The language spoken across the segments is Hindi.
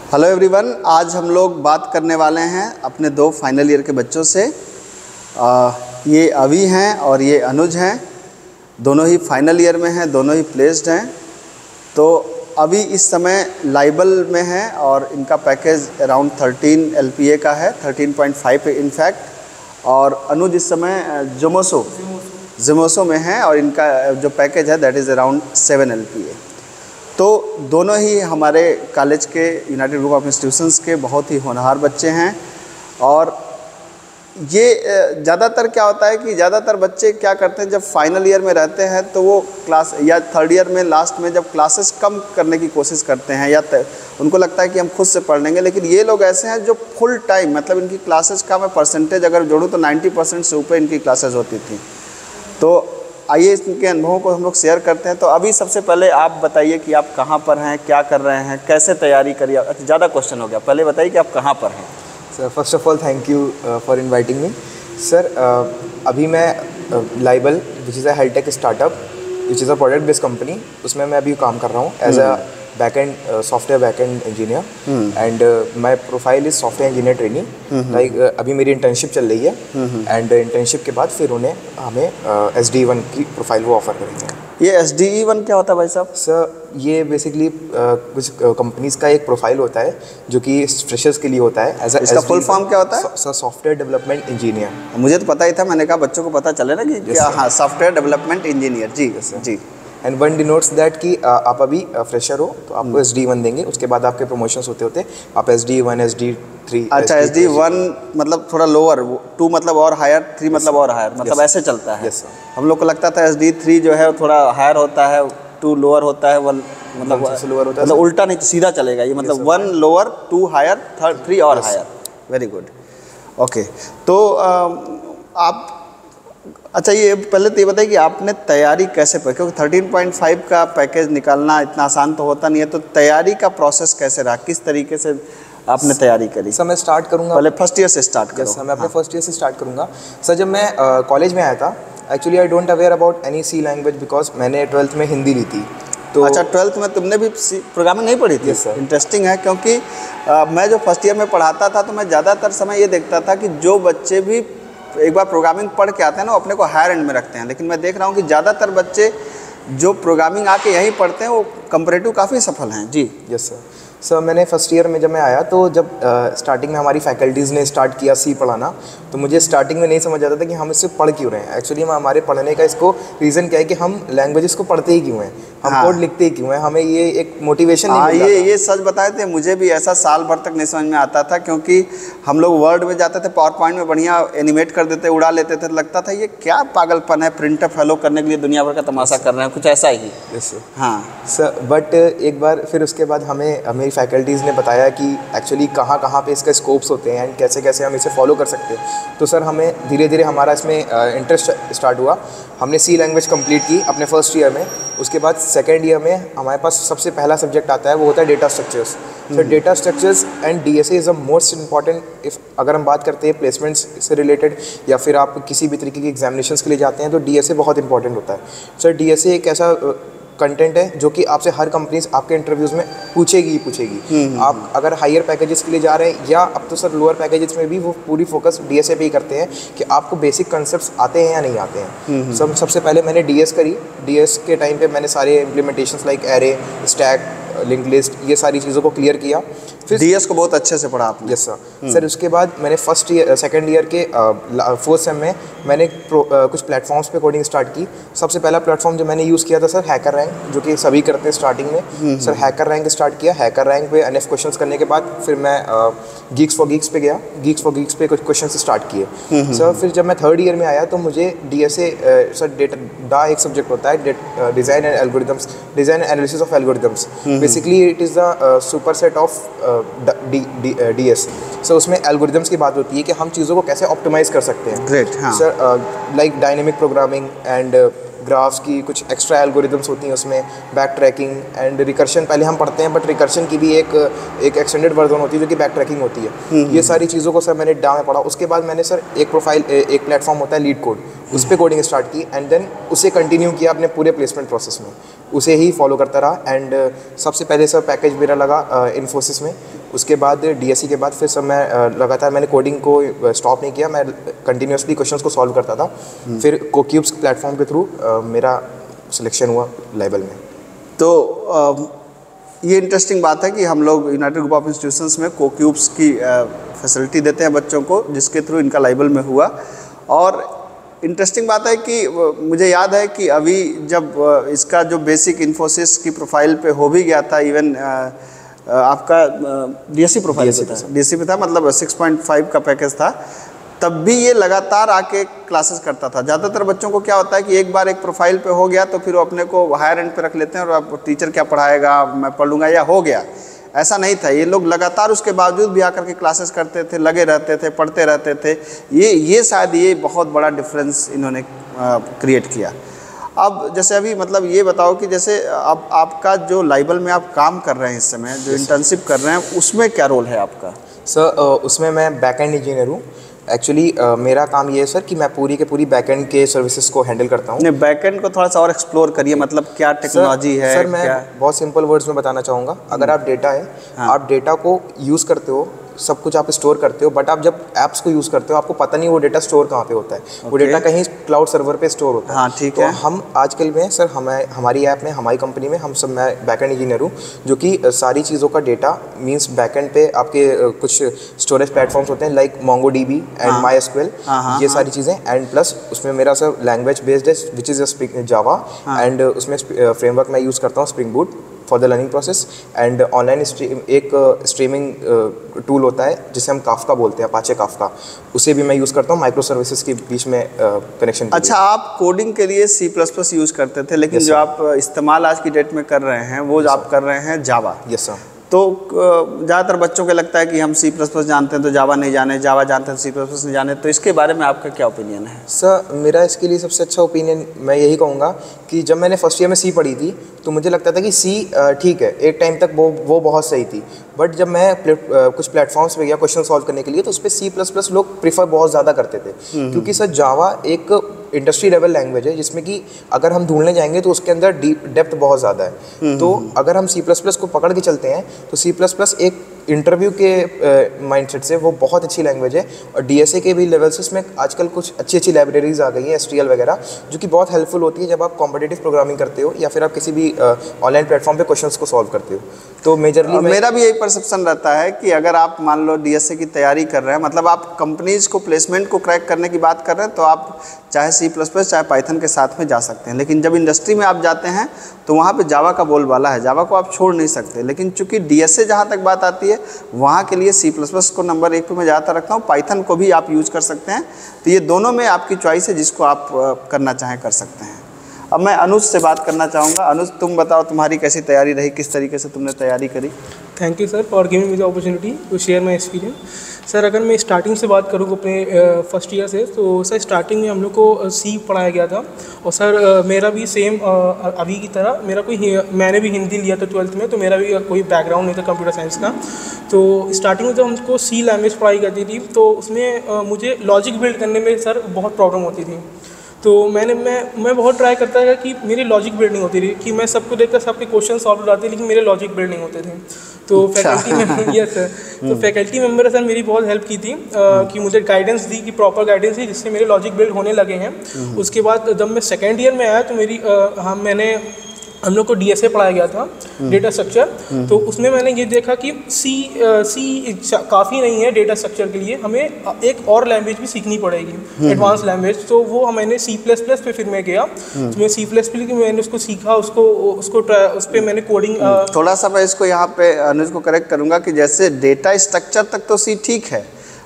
हेलो एवरीवन, आज हम लोग बात करने वाले हैं अपने दो फाइनल ईयर के बच्चों से। ये अभी हैं और ये अनुज हैं। दोनों ही फाइनल ईयर में हैं, दोनों ही प्लेस्ड हैं। तो अभी इस समय लाइबल में हैं और इनका पैकेज अराउंड 13 LPA का है, 13.5 इनफैक्ट। और अनुज इस समय जोमोसो में है और इनका जो पैकेज है दैट इज़ अराउंड 7 LPA। तो दोनों ही हमारे कॉलेज के यूनाइटेड ग्रुप ऑफ इंस्टीट्यूशंस के बहुत ही होनहार बच्चे हैं। और ये ज़्यादातर क्या होता है कि ज़्यादातर बच्चे क्या करते हैं, जब फाइनल ईयर में रहते हैं तो वो क्लास या थर्ड ईयर में लास्ट में जब क्लासेस कम करने की कोशिश करते हैं या उनको लगता है कि हम खुद से पढ़ लेंगे। लेकिन ये लोग ऐसे हैं जो फुल टाइम, मतलब इनकी क्लासेस का मैं परसेंटेज अगर जोड़ूँ तो 90% से ऊपर इनकी क्लासेस होती थी। तो आइए इनके अनुभवों को हम लोग शेयर करते हैं। तो अभी सबसे पहले आप बताइए कि आप कहाँ पर हैं, क्या कर रहे हैं, कैसे तैयारी करिए। अच्छा, ज़्यादा क्वेश्चन हो गया, पहले बताइए कि आप कहाँ पर हैं। Sir first of all thank you for inviting me. Sir अभी मैं Lybl which is a health tech startup which is a product based company, उसमें मैं अभी काम कर रहा हूँ as a backend software backend engineer and my profile is software engineer training. Like अभी मेरी इंटर्नशिप चल रही है एंड इंटर्नशिप के बाद फिर उन्हें हमें SDE1 की प्रोफाइल वो ऑफर करेंगे। ये SDE1 क्या होता है भाई साहब? सर ये बेसिकली कुछ कंपनीज का एक प्रोफाइल होता है जो कि फ्रेशर्स के लिए होता है। एज इसका फुल फॉर्म क्या होता है? Sir software development engineer. मुझे तो पता ही था, मैंने कहा बच्चों को पता चले ना कि क्या। हाँ, सॉफ्टवेयर डेवलपमेंट इंजीनियर। जी सर जी। एंड वन डिनोट्स दैट कि आप अभी फ्रेशर हो तो आपको SDE1 देंगे, उसके बाद आपके प्रमोशंस होते होते आप SDE1 SDE3। अच्छा, SDE1 मतलब थोड़ा लोअर, 2 मतलब और हायर, 3 मतलब और हायर, मतलब ऐसे चलता है। Yes sir. हम लोग को लगता था SDE3 जो है थोड़ा हायर होता है, 2 लोअर होता है, 1 मतलब लोअर होता है, मतलब उल्टा नहीं सीधा चलेगा ये, मतलब 1 लोअर 2 हायर 3 और हायर। Very good, okay. तो आप अच्छा ये पहले तो ये बताइए कि आपने तैयारी कैसे पर, क्योंकि 13.5 का पैकेज निकालना इतना आसान तो होता नहीं है। तो तैयारी का प्रोसेस कैसे रहा, किस तरीके से आपने तैयारी करी? सर मैं स्टार्ट करूँगा, पहले फर्स्ट ईयर से स्टार्ट करो। सर मैं अपने फर्स्ट ईयर से स्टार्ट करूँगा। सर जब मैं कॉलेज में आया था, actually I don't aware about any C language because मैंने 12th में हिंदी ली थी। तो अच्छा, 12th में तुमने भी प्रोग्रामिंग नहीं पढ़ी थी? Yes sir. इंटरेस्टिंग है, क्योंकि मैं जो फर्स्ट ईयर में पढ़ाता था तो मैं ज़्यादातर समय ये देखता था कि जो बच्चे भी एक बार प्रोग्रामिंग पढ़ के आते हैं ना, वो अपने को हायर एंड में रखते हैं। लेकिन मैं देख रहा हूँ कि ज़्यादातर बच्चे जो प्रोग्रामिंग आके यहीं पढ़ते हैं वो कंपैरेटिव काफ़ी सफल हैं। जी यस सर। सर मैंने फर्स्ट ईयर में जब मैं आया तो जब स्टार्टिंग में हमारी फैकल्टीज़ ने स्टार्ट किया सी पढ़ाना, तो मुझे स्टार्टिंग में नहीं समझ आता था कि हम इससे पढ़ क्यों रहे हैं। एक्चुअली हमारे पढ़ने का इसको रीज़न क्या है कि हम लैंग्वेजेस को पढ़ते ही क्यों हैं, हम कोड लिखते ही क्यों हैं, हमें ये एक मोटिवेशन नहीं मिलता। ये सच बताए थे, मुझे भी ऐसा साल भर तक नहीं समझ में आता था, क्योंकि हम लोग वर्ड में जाते थे, पावर पॉइंट में बढ़िया एनिमेट कर देते, उड़ा लेते थे, लगता था ये क्या पागलपन है, प्रिंटर फॉलो करने के लिए दुनिया भर का तमाशा कर रहे हैं, कुछ ऐसा ही। Yes sir. हाँ सर बट एक बार फिर उसके बाद हमें मेरी फैकल्टीज़ ने बताया कि एक्चुअली कहाँ कहाँ पे इसका स्कोप्स होते हैं एंड कैसे कैसे हम इसे फॉलो कर सकते हैं। तो सर हमें धीरे धीरे हमारा इसमें इंटरेस्ट स्टार्ट हुआ। हमने सी लैंग्वेज कंप्लीट की अपने फर्स्ट ईयर में। उसके बाद सेकेंड ईयर में हमारे पास सबसे पहला सब्जेक्ट आता है, वो होता है data structures. Sir data structures and DSA is a most important if अगर हम बात करते हैं प्लेसमेंट्स से रिलेटेड या फिर आप किसी भी तरीके की एग्जामिनेशंस के लिए जाते हैं तो DSA बहुत इंपॉर्टेंट होता है। सर DSA एक ऐसा कंटेंट है जो कि आपसे हर कंपनीज आपके इंटरव्यूज़ में पूछेगी ही पूछेगी। आप अगर हायर पैकेजेस के लिए जा रहे हैं या अब तो सर लोअर पैकेजेस में भी वो पूरी फोकस DSA पे ही करते हैं कि आपको बेसिक कंसेप्ट्स आते हैं या नहीं आते हैं। सबसे पहले मैंने DS करी। DS के टाइम पे मैंने सारे implementations like array, stack, link list, ये सारी चीज़ों को क्लियर किया। फिर DS को बहुत अच्छे से पढ़ा आपने? Yes sir. सर उसके बाद मैंने सेकेंड ईयर के फोर्थ सेम में मैंने कुछ प्लेटफॉर्म्स पे कोडिंग स्टार्ट की। सबसे पहला प्लेटफॉर्म जो मैंने यूज़ किया था सर हैकर रैंक, जो कि सभी करते हैं स्टार्टिंग में। सर हैकर रैंक स्टार्ट किया। हैकर रैंक पे NF क्वेश्चंस करने के बाद फिर मैं गीक्स फॉर गीक्स पे गया। गीक्स फॉर गीक्स पे कुछ क्वेश्चन स्टार्ट किए। सर फिर जब मैं थर्ड ईयर में आया तो मुझे DSA सर डेटा एक सब्जेक्ट होता है, design and algorithms, design analysis of algorithms. Basically it is the super set of DS। सो उसमें एल्गोरिथम्स की बात होती है कि हम चीज़ों को कैसे ऑप्टिमाइज़ कर सकते हैं। ग्रेट। हाँ sir like dynamic programming and graphs की कुछ एक्स्ट्रा एल्गोरिथम्स होती हैं उसमें, बैक ट्रैकिंग एंड रिकर्शन पहले हम पढ़ते हैं, बट रिकर्शन की भी एक एक्सटेंडेड वर्जन होती है जो कि बैक ट्रैकिंग होती है। ये सारी चीज़ों को सर मैंने डा में पढ़ा। उसके बाद मैंने सर एक प्लेटफॉर्म होता है लीड कोड, उस पर कोडिंग स्टार्ट की एंड देन उसे कंटिन्यू किया अपने पूरे प्लेसमेंट प्रोसेस में, उसे ही फॉलो करता रहा। एंड सबसे पहले सर पैकेज मेरा लगा इन्फोसिस में, उसके बाद DSE के बाद फिर सब मैं लगातार मैंने कोडिंग को स्टॉप नहीं किया, मैं कंटिन्यूसली क्वेश्चंस को सॉल्व करता था। फिर कोक्यूब्स प्लेटफॉर्म के थ्रू मेरा सिलेक्शन हुआ लाइबल में। तो ये इंटरेस्टिंग बात है कि हम लोग यूनाइटेड ग्रुप ऑफ इंस्टीट्यूशंस में कोक्यूब्स की फैसिलिटी देते हैं बच्चों को, जिसके थ्रू इनका लाइबल में हुआ। और इंटरेस्टिंग बात है कि मुझे याद है कि अभी जब इसका जो बेसिक इन्फोसिस की प्रोफाइल पे हो भी गया था, इवन आपका DSE प्रोफाइल पे था, DSE पे था, मतलब 6.5 का पैकेज था, तब भी ये लगातार आके क्लासेस करता था। ज़्यादातर बच्चों को क्या होता है कि एक बार एक प्रोफाइल पे हो गया तो फिर वो अपने को हायर एंड पे रख लेते हैं और अब टीचर क्या पढ़ाएगा, मैं पढ़ लूँगा या हो गया। ऐसा नहीं था, ये लोग लगातार उसके बावजूद भी आकर के क्लासेस करते थे, लगे रहते थे, पढ़ते रहते थे। ये शायद ये बहुत बड़ा डिफरेंस इन्होंने क्रिएट किया। अब जैसे अभी मतलब ये बताओ कि जैसे अब आपका जो लाइबल में आप काम कर रहे हैं इस समय, जो इंटर्नशिप कर रहे हैं, उसमें क्या रोल है आपका? सर उसमें मैं बैकएंड इंजीनियर हूँ। एक्चुअली मेरा काम ये है सर कि मैं पूरी के पूरी बैकएंड के सर्विसेज को हैंडल करता हूँ। नहीं, बैकएंड को थोड़ा सा और एक्सप्लोर करिए, मतलब क्या टेक्नोलॉजी है? सर मैं बहुत सिंपल वर्ड्स में बताना चाहूँगा। अगर आप डेटा है, आप डेटा को यूज़ करते हो, सब कुछ आप स्टोर करते हो, बट आप जब ऐप्स को यूज़ करते हो आपको पता नहीं वो डेटा स्टोर कहाँ पे होता है। वो डेटा कहीं क्लाउड सर्वर पे स्टोर होता है। हाँ, ठीक है। तो हम आजकल में सर हमारी ऐप में, हमारी कंपनी में हम सब, मैं बैकएंड इंजीनियर हूँ, जो कि सारी चीज़ों का डेटा मीन्स बैकएंड पे आपके कुछ स्टोरेज प्लेटफॉर्म्स होते हैं लाइक MongoDB एंड MySQL, ये सारी चीज़ें, एंड प्लस उसमें मेरा सर लैंग्वेज बेस्ड है विच इज़ जावा, एंड उसमें फ्रेमवर्क मैं यूज़ करता हूँ spring boot for the learning process, and online एक स्ट्रीमिंग टूल होता है जिसे हम काफ्का बोलते हैं, अपाचे काफ्का, उसे भी मैं यूज़ करता हूँ माइक्रो सर्विसेज के बीच में कनेक्शन। अच्छा, आप कोडिंग के लिए C++ यूज़ करते थे, लेकिन जो आप इस्तेमाल आज की डेट में कर रहे हैं वो आप कर रहे हैं जावा। Yes sir. तो ज़्यादातर बच्चों को लगता है कि हम C++ जानते हैं तो जावा नहीं जाने, जावा जानते हैं तो C++ नहीं जाने, तो इसके बारे में आपका क्या ओपिनियन है? सर मेरा इसके लिए सबसे अच्छा ओपिनियन मैं यही कहूँगा कि जब मैंने फर्स्ट ईयर में C पढ़ी थी तो मुझे लगता था कि C ठीक है, एक टाइम तक वो बहुत सही थी, बट जब मैं कुछ प्लेटफॉर्म्स पे गया क्वेश्चन सॉल्व करने के लिए तो उस पर C++ लोग प्रीफर बहुत ज़्यादा करते थे, क्योंकि सर जावा एक इंडस्ट्री लेवल लैंग्वेज है जिसमें कि अगर हम ढूंढने जाएंगे तो उसके अंदर डेप्थ बहुत ज़्यादा है। तो अगर हम C++ को पकड़ के चलते हैं तो C++ एक इंटरव्यू के माइंडसेट से वो बहुत अच्छी लैंग्वेज है, और DSA के भी लेवल से इसमें आजकल कुछ अच्छी लाइब्रेरीज आ गई हैं STL वगैरह, जो कि बहुत हेल्पफुल होती है जब आप कॉम्पिटिटिव प्रोग्रामिंग करते हो या फिर आप किसी भी ऑनलाइन प्लेटफॉर्म पे क्वेश्चंस को सॉल्व करते हो। तो मेजरली मेरा भी यही परसेप्शन रहता है कि अगर आप मान लो DSA की तैयारी कर रहे हैं, मतलब आप कंपनीज को प्लेसमेंट को क्रैक करने की बात कर रहे हैं, तो आप चाहे C++ चाहे पाइथन के साथ में जा सकते हैं, लेकिन जब इंडस्ट्री में आप जाते हैं तो वहाँ पे जावा का बोलबाला है, जावा को आप छोड़ नहीं सकते। लेकिन चूंकि DSA जहाँ तक बात आती है वहाँ के लिए C++ को नंबर 1 पे मैं ज़्यादातर रखता हूँ, पाइथन को भी आप यूज़ कर सकते हैं। तो ये दोनों में आपकी चॉइस है, जिसको आप करना चाहें कर सकते हैं। अब मैं अनुज से बात करना चाहूँगा। अनुज, तुम बताओ तुम्हारी कैसी तैयारी रही, किस तरीके से तुमने तैयारी करी? Thank you sir for giving me the opportunity to share my experience. Sir अगर मैं स्टार्टिंग से बात करूँ अपने फर्स्ट ईयर से, तो सर स्टार्टिंग में हम लोग को C पढ़ाया गया था, और सर मेरा भी सेम अभी की तरह मैंने भी हिंदी लिया था 12th में, तो मेरा भी कोई बैकग्राउंड नहीं था कंप्यूटर साइंस का। तो स्टार्टिंग में जब हमको C लैंग्वेज पढ़ाई जाती थी तो उसमें मुझे लॉजिक बिल्ड करने में सर बहुत प्रॉब्लम होती थी। तो मैं बहुत ट्राई करता था कि मेरी लॉजिक बिल्ड नहीं होती थी, कि मैं सबको देखकर सबके क्वेश्चन सॉल्व कराते, लेकिन मेरे लॉजिक बिल्ड नहीं होते थे। तो फैकल्टी मेंबर, यस सर, तो फैकल्टी मेंबर सर मेरी बहुत हेल्प की थी, कि मुझे गाइडेंस दी, कि प्रॉपर गाइडेंस दी, जिससे मेरे लॉजिक बिल्ड होने लगे हैं। उसके बाद जब मैं सेकेंड ईयर में आया तो हम लोग को DSA पढ़ाया गया था, डेटा स्ट्रक्चर। तो उसमें मैंने ये देखा कि C काफ़ी नहीं है डेटा स्ट्रक्चर के लिए, हमें एक और लैंग्वेज भी सीखनी पड़ेगी, एडवांस लैंग्वेज। तो वो मैंने C++ पे फिर मैं गया, तो मैं C++ की मैंने उसको सीखा, उस पर मैंने कोडिंग। थोड़ा सा मैं इसको यहाँ पे अनुज को करेक्ट करूँगा कि जैसे डेटा स्ट्रक्चर तक तो C ठीक है,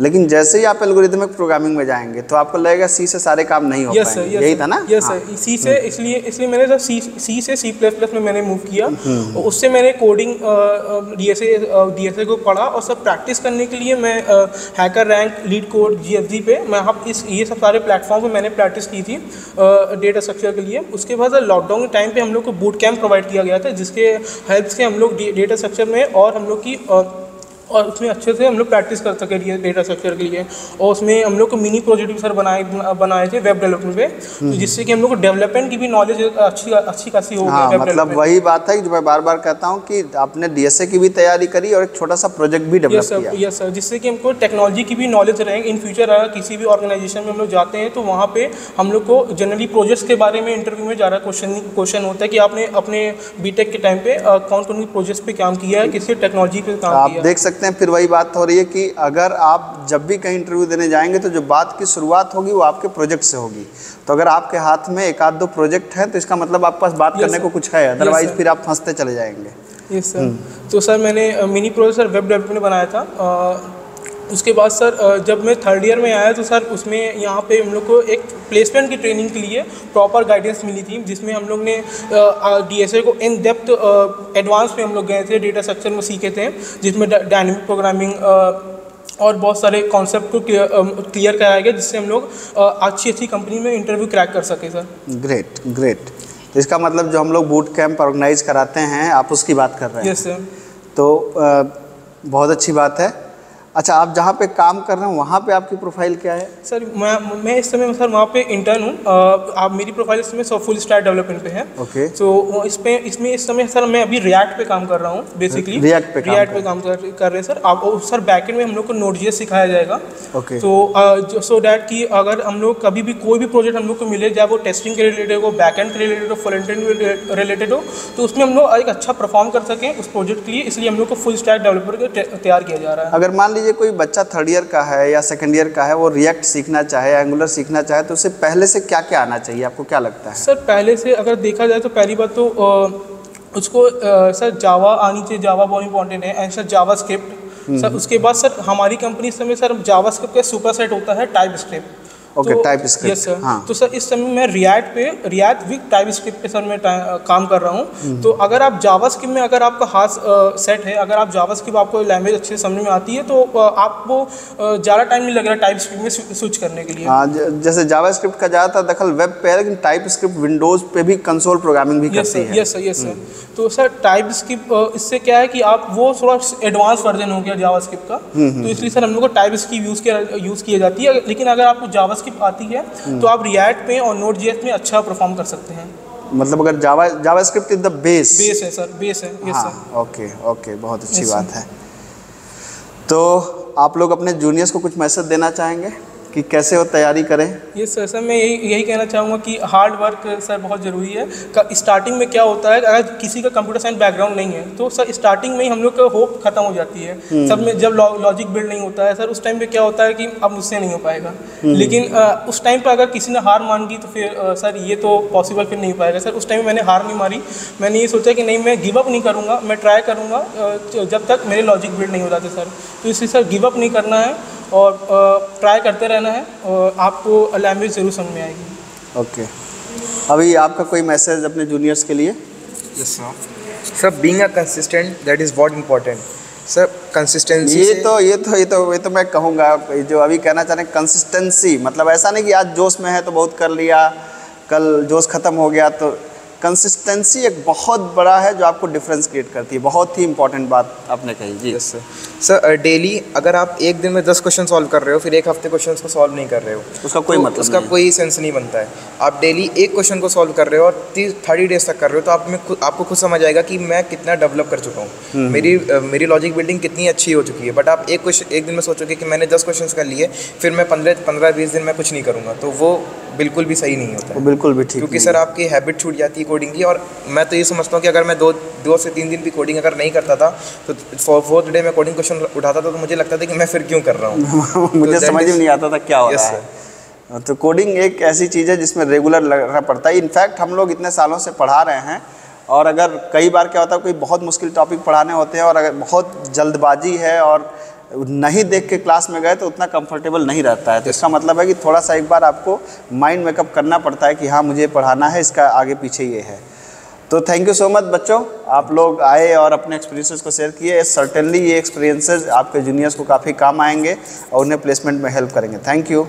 लेकिन जैसे ही आप एल्गोरिथमिक प्रोग्रामिंग में जाएंगे तो आपको लगेगा C से सारे काम नहीं हो पाएंगे। यही था ना? यस सर, C से इसलिए मैंने सर C से C++ में मैंने मूव किया, और उससे मैंने कोडिंग DSA को पढ़ा, और सब प्रैक्टिस करने के लिए मैं hacker rank, leet code, GFG पे मैं ये सब सारे प्लेटफॉर्म पे मैंने प्रैक्टिस की थी डेटा स्ट्रक्चर के लिए। उसके बाद लॉकडाउन के टाइम पे हम लोग को बूट कैंप प्रोवाइड किया गया था, जिसके हेल्प से हम लोग डेटा स्ट्रक्चर में और हम लोग की और उसमें अच्छे से हम लोग प्रैक्टिस कर सके डेटा स्ट्रक्चर के लिए। और उसमें हम लोग को मिनी प्रोजेक्ट भी सर बनाए थे वेब डेवलपमेंट पे, तो जिससे कि हम लोग को डेवलपमेंट की भी नॉलेज अच्छी खासी हो हाँ, गई। मतलब वही बात है कि जो मैं बार बार कहता हूँ कि आपने DSA की भी तैयारी करी और एक छोटा सा प्रोजेक्ट भी डेवलप किया। यस सर, जिससे कि हमको टेक्नोलॉजी की भी नॉलेज रहेगी। इन फ्यूचर अगर किसी भी ऑर्गेनाइजेशन में हम लोग जाते हैं तो वहाँ पे हम लोग को जनरली प्रोजेक्ट्स के बारे में इंटरव्यू में ज़्यादा क्वेश्चन होता है कि आपने अपने बीटेक के टाइम पे कौन कौन प्रोजेक्ट्स पे काम किया है, किसी टेक्नोलॉजी पे काम आप किया है। देख सकते हैं फिर वही बात हो रही है कि अगर आप जब भी कहीं इंटरव्यू देने जाएंगे तो जो बात की शुरुआत होगी वो आपके प्रोजेक्ट से होगी। तो अगर आपके हाथ में एक आध दो प्रोजेक्ट हैं तो इसका मतलब आपके पास बात करने को कुछ है, अदरवाइज फिर आप फंसते चले जाएंगे। Yes sir. तो सर मैंने mini project sir web development बनाया था। उसके बाद सर जब मैं थर्ड ईयर में आया तो सर उसमें यहाँ पे हम लोग को एक प्लेसमेंट की ट्रेनिंग के लिए प्रॉपर गाइडेंस मिली थी, जिसमें हम लोग ने DSA को इन डेप्थ एडवांस में हम लोग गए थे, डेटा स्ट्रक्चर में सीखे थे, जिसमें डायनेमिक प्रोग्रामिंग और बहुत सारे कॉन्सेप्ट को क्लियर कराया गया, जिससे हम लोग अच्छी कंपनी में इंटरव्यू क्रैक कर सके सर। Great great. तो इसका मतलब जो हम लोग बूट कैंप ऑर्गेनाइज कराते हैं आप उसकी बात कर रहे हैं? Yes sir. तो बहुत अच्छी बात है। अच्छा, आप जहाँ पे काम कर रहे हैं वहाँ पे आपकी प्रोफाइल क्या है? सर मैं इस समय सर वहाँ पे इंटर्न हूँ। आप मेरी प्रोफाइल इस समय फुल स्टैक डेवलपमेंट पे है। ओके। तो इसमें इस समय सर मैं अभी रिएक्ट पे काम कर रहा हूँ बेसिकली। रिएक्ट पे काम कर रहे हैं सर। आप सर बैकएंड में हम लोग को Node.js सिखाया जाएगा। ओके। तो सो डैट कि अगर हम लोग कभी भी कोई भी प्रोजेक्ट हम लोग को मिले, चाहे वो टेस्टिंग के रिलेटेड हो, बैकएंड के रिलेटेड हो, फ्रंट एंड रिलेटेड हो, तो उसमें हम लोग एक अच्छा परफॉर्म कर सकें उस प्रोजेक्ट के लिए, इसलिए हम लोग को फुल स्टैक डेवलपर तैयार किया जा रहा है। अगर मान लीजिए कोई बच्चा थर्ड ईयर का है या सेकंड ईयर का है, वो रिएक्ट सीखना चाहे, एंगुलर सीखना चाहे, तो उससे पहले से क्या क्या आना चाहिए, आपको क्या लगता है? सर पहले से अगर देखा जाए तो पहली बात तो उसको सर जावा आनी चाहिए, जावा बहुत इंपॉर्टेंट है। And sir Java script sir. उसके बाद सर हमारी कंपनी इस समय सर जावा स्क्रिप्ट का सुपर सेट होता है type script. Okay, type script. Yes sir. हाँ। तो सर इस समय मैं रिएक्ट विद टाइप स्क्रिप्ट पे सर मैं काम कर रहा हूँ। तो अगर आप जावा स्क्रिप्ट में अगर आपका हाथ सेट है, अगर आप जावा स्क्रिप्ट आपको लैंग्वेज अच्छे से समझ में आती है, तो आपको ज़्यादा टाइम नहीं लग रहा टाइप स्क्रिप्ट में स्विच करने के लिए। हाँ, जैसे जावा स्क्रिप्ट का ज़्यादातर दखल वेब पे है, लेकिन टाइप स्क्रिप्ट विंडोज़ पे भी कंसोल प्रोग्रामिंग भी करती है। Yes sir. तो सर टाइप स्क्रिप्ट इससे क्या है कि आप वो थोड़ा एडवांस वर्जन हो गया जावा स्क्रिप्ट का, तो इसलिए सर हम लोग को टाइप स्क्रिप्ट यूज़ किया जाती है। लेकिन अगर आपको जावा स्क्रिप्ट आती है तो आप रिएक्ट पे और Node.js में अच्छा परफॉर्म कर सकते हैं। मतलब अगर जावा स्क्रिप्ट इज द बेस है सर, बेस है। Yes sir. ओके, बहुत अच्छी बात है। तो आप लोग अपने जूनियर्स को कुछ मैसेज देना चाहेंगे कि कैसे वो तैयारी करें? ये सर मैं यही कहना चाहूँगा कि हार्ड वर्क सर बहुत ज़रूरी है। स्टार्टिंग में क्या होता है, अगर किसी का कंप्यूटर साइंस बैकग्राउंड नहीं है तो सर स्टार्टिंग में ही हम लोग का होप खत्म हो जाती है। सब में जब लॉजिक बिल्ड नहीं होता है सर, उस टाइम पे क्या होता है कि अब मुझसे नहीं हो पाएगा। लेकिन उस टाइम पर अगर किसी ने हार मान दी तो फिर सर ये तो पॉसिबल फिर नहीं हो पाएगा। सर उस टाइम में मैंने हार नहीं मारी, मैंने ये सोचा कि नहीं मैं गिव अप नहीं करूँगा, मैं ट्राई करूँगा जब तक मेरे लॉजिक बिल्ड नहीं हो जाते सर। तो इसलिए सर गिव अप नहीं करना है और ट्राई करते रहना है और आपको लैंग्वेज ज़रूर समझ में आएगी। ओके। अभी आपका कोई मैसेज अपने जूनियर्स के लिए? Yes sir, being a consistent that is what important sir. Consistency ये तो मैं कहूँगा, जो अभी कहना चाह रहे हैं कंसिस्टेंसी, मतलब ऐसा नहीं कि आज जोश में है तो बहुत कर लिया, कल जोश ख़त्म हो गया। तो कंसिस्टेंसी एक बहुत बड़ा है जो आपको डिफरेंस क्रिएट करती है। बहुत ही इंपॉर्टेंट बात आपने कही जी। यस सर, डेली अगर आप एक दिन में 10 क्वेश्चन सॉल्व कर रहे हो, फिर एक हफ्ते क्वेश्चन को सॉल्व नहीं कर रहे हो, उसका कोई मतलब उसका कोई सेंस नहीं बनता है। आप डेली एक क्वेश्चन को सॉल्व कर रहे हो और 30 डेज तक कर रहे हो, तो आपको खुद समझ आएगा कि मैं कितना डेवलप कर चुका हूँ, मेरी लॉजिक बिल्डिंग कितनी अच्छी हो चुकी है। बट आप एक दिन में सोचोगे कि मैंने 10 क्वेश्चन कर लिए, फिर मैं 15-20 दिन में कुछ नहीं करूँगा, तो वो बिल्कुल भी सही नहीं होता। वो बिल्कुल भी ठीक, क्योंकि सर आपकी हैबिट छूट जाती है कोडिंग की। और मैं तो ये समझता हूँ कि अगर मैं 2 से 3 दिन भी कोडिंग अगर नहीं करता था तो 4th डे में कोडिंग क्वेश्चन उठाता था तो मुझे लगता था कि मैं फिर क्यों कर रहा हूँ। मुझे समझ में नहीं आता था क्या हो रहा है। तो कोडिंग एक ऐसी चीज़ है जिसमें रेगुलर लगना पड़ता है। इनफैक्ट हम लोग इतने सालों से पढ़ा रहे हैं, और अगर कई बार क्या होता है कोई बहुत मुश्किल टॉपिक पढ़ाने होते हैं और अगर बहुत जल्दबाजी है और नहीं देख के क्लास में गए तो उतना कंफर्टेबल नहीं रहता है। तो इसका मतलब है कि थोड़ा सा एक बार आपको माइंड मेकअप करना पड़ता है कि हाँ मुझे पढ़ाना है, इसका आगे पीछे ये है। तो थैंक यू सो मच बच्चों, आप लोग आए और अपने एक्सपीरियंसेस को शेयर किए। सर्टेनली ये एक्सपीरियंसेस आपके जूनियर्स को काफ़ी काम आएंगे और उन्हें प्लेसमेंट में हेल्प करेंगे। Thank you.